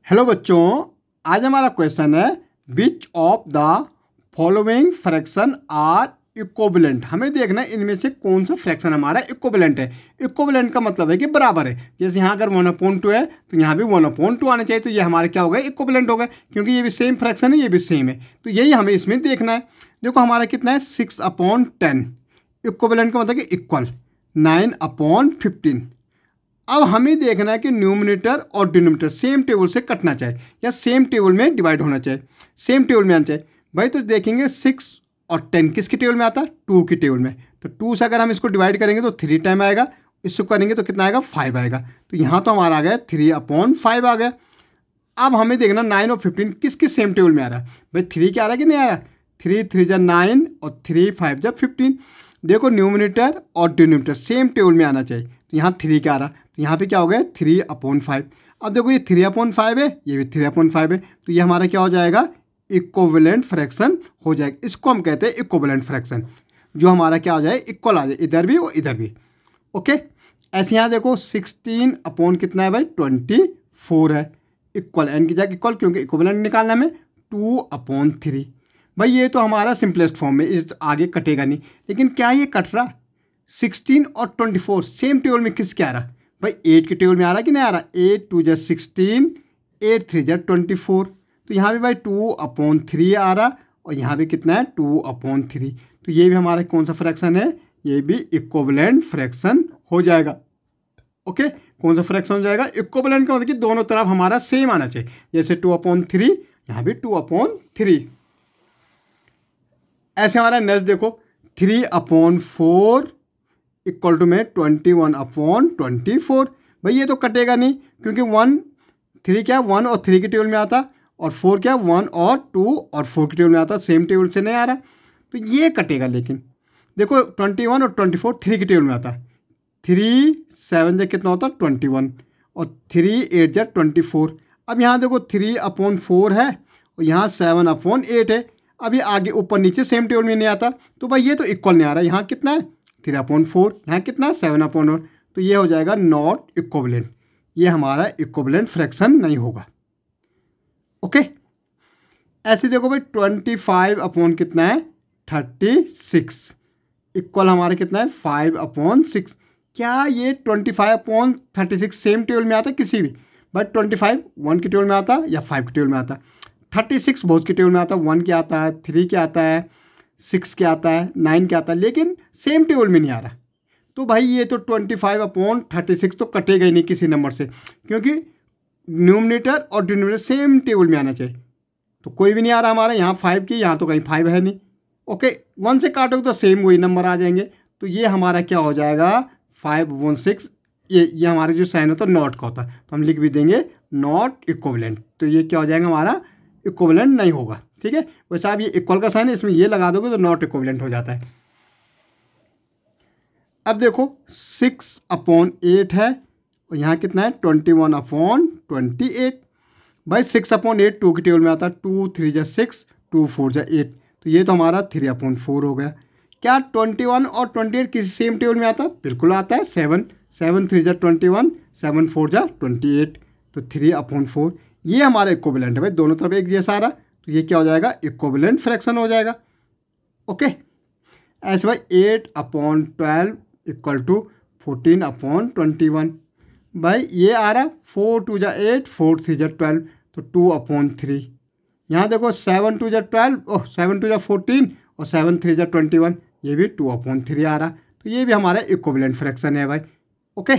Hello बच्चों, आज हमारा क्वेश्चन है which of the following fraction are equivalent. हमें देखना है इनमें से कौन सा फ्रैक्शन हमारा इक्विवेलेंट है। इक्विवेलेंट का मतलब है कि बराबर है। जैसे यहाँ अगर 1/2 है तो यहाँ भी 1/2 आना चाहिए, तो ये हमारे क्या हो गए, इक्विवेलेंट हो गए, क्योंकि ये भी सेम फ्रैक्शन है, ये भी सेम है। तो यही हमें इसमें देखना है। देखो हमारा कितना है 6/10। इक्विवेलेंट का मतलब कि इक्वल 9/15। अब हमें देखना है कि न्यूमरेटर और डिनोमिनेटर सेम टेबल से कटना चाहिए या सेम टेबल में डिवाइड होना चाहिए, सेम टेबल में आना चाहिए। भाई तो देखेंगे 6 और 10 किसकी टेबल में आता है, 2 की टेबल में। तो 2 से अगर हम इसको डिवाइड करेंगे तो 3 टाइम आएगा, इसको करेंगे तो कितना आएगा, 5 आएगा। तो यहाँ तो हमारा आ गया 3/5 आ गया। अब हमें देखना 9 और 15 किस किस सेम टेबल में आ रहा है। भाई 3 क्या आ रहा है कि नहीं आ रहा, 3 3 जा 9 और 3 5 जा 15। देखो न्यूमरेटर और डिनोमिनेटर सेम टेबल में आना चाहिए, तो यहाँ 3 क्या आ रहा, तो यहाँ पे क्या हो गया 3/5। अब देखो ये 3/5 है, ये भी 3/5 है, तो ये हमारा क्या हो जाएगा, इक्विवेलेंट फ्रैक्शन हो जाएगा। इसको हम कहते हैं इक्विवेलेंट फ्रैक्शन, जो हमारा क्या हो जाए, इक्वल आ जाए, इधर भी और इधर भी। ओके, ऐसे यहाँ देखो 16 अपॉन कितना है भाई, 24 है। इक्वल एन की जगह इक्वल, क्योंकि इक्विवेलेंट निकालना में 2/3। भाई ये तो हमारा सिंपलेस्ट फॉर्म में, इस आगे कटेगा नहीं। लेकिन क्या ये कट रहा, 16 और 24 सेम टेबल में किस क्या आ रहा, भाई 8 के टेबल में आ रहा कि नहीं आ रहा। 8 2 जा 16, 8 3 जा 24। तो यहाँ भी भाई 2/3 आ रहा, और यहाँ भी कितना है 2/3। तो ये भी हमारा कौन सा फ्रैक्शन है, ये भी इक्विवेलेंट फ्रैक्शन हो जाएगा। ओके, कौन सा फ्रैक्शन हो जाएगा, इक्विवेलेंट का मतलब कि दोनों तरफ हमारा सेम आना चाहिए। जैसे 2/3, यहाँ भी 2/3। ऐसे हमारा नेक्स्ट देखो 3/4 इक्वल टू में 21/24। भाई ये तो कटेगा नहीं, क्योंकि 3 क्या 1 और 3 के टेबल में आता, और 4 क्या 1 और 2 और 4 के टेबल में आता, सेम टेबल से नहीं आ रहा, तो ये कटेगा। लेकिन देखो 21 और 24 3 के टेबल में आता, 3 7 जा कितना होता 21, और 3 8 जा 24। अब यहाँ देखो 3/4 है, और यहाँ 7/8 है। अभी आगे ऊपर नीचे सेम टेबल में नहीं आता, तो भाई ये तो इक्वल नहीं आ रहा। यहाँ कितना है 3/4, यहाँ कितना 7/8, तो ये हो जाएगा नॉट इक्विवेलेंट। ये हमारा इक्विवेलेंट फ्रैक्शन नहीं होगा। ओके, ऐसे देखो भाई 25 कितना है 36, इक्वल हमारा कितना है 5/6। क्या ये 25/36 सेम टेबल में आता किसी भी, बट 25 1 के टेबल में आता या 5 के टेबल में आता, 36 बहुत के टेबल में आता, 1 के आता है, 3 के आता है, 6 के आता है, 9 के आता है, लेकिन सेम टेबल में नहीं आ रहा। तो भाई ये तो 25/36 तो कटेगा ही नहीं किसी नंबर से, क्योंकि न्यूमरेटर और डिनोमिनेटर सेम टेबल में आना चाहिए। तो कोई भी नहीं आ रहा हमारा, यहाँ 5 की, यहाँ तो कहीं 5 है नहीं। ओके, 1 से काटोगे तो सेम वही नंबर आ जाएंगे। तो ये हमारा क्या हो जाएगा 5/6। ये हमारा जो साइन होता है नॉट का होता है, तो हम लिख भी देंगे नॉट इक्विवेलेंट। तो ये क्या हो जाएगा हमारा, इक्विवेलेंट नहीं होगा। ठीक है, वैसे आप ये इक्वल का साइन है, इसमें ये लगा दोगे तो नॉट इक्विवेलेंट हो जाता है। अब देखो 6/8 है, और यहाँ कितना है 21/28। भाई 6/8 2 की टेबल में आता है, 2 3 जा 6, 2 4 जा 8, तो ये तो हमारा 3/4 हो गया। क्या 21 और 28 किसी सेम टेबल में आता है, बिल्कुल आता है। 7 3 जा 21, 7 4 जा 28, तो 3/4। ये हमारा इक्विवेलेंट है भाई, दोनों तरफ एक जैसा आ रहा, तो ये क्या हो जाएगा, इक्विवेलेंट फ्रैक्शन हो जाएगा। ओके, ऐसे भाई 8/12 इक्वल टू 14/21। भाई ये आ रहा 4 2 जा 8, 4 3 जा 12, तो 2/3। यहाँ देखो 7 2 जा 12, 7 2 जा 14, और 7 3 जा 21, ये भी 2/3 आ रहा। तो ये भी हमारा इक्विवेलेंट फ्रैक्शन है भाई। ओके।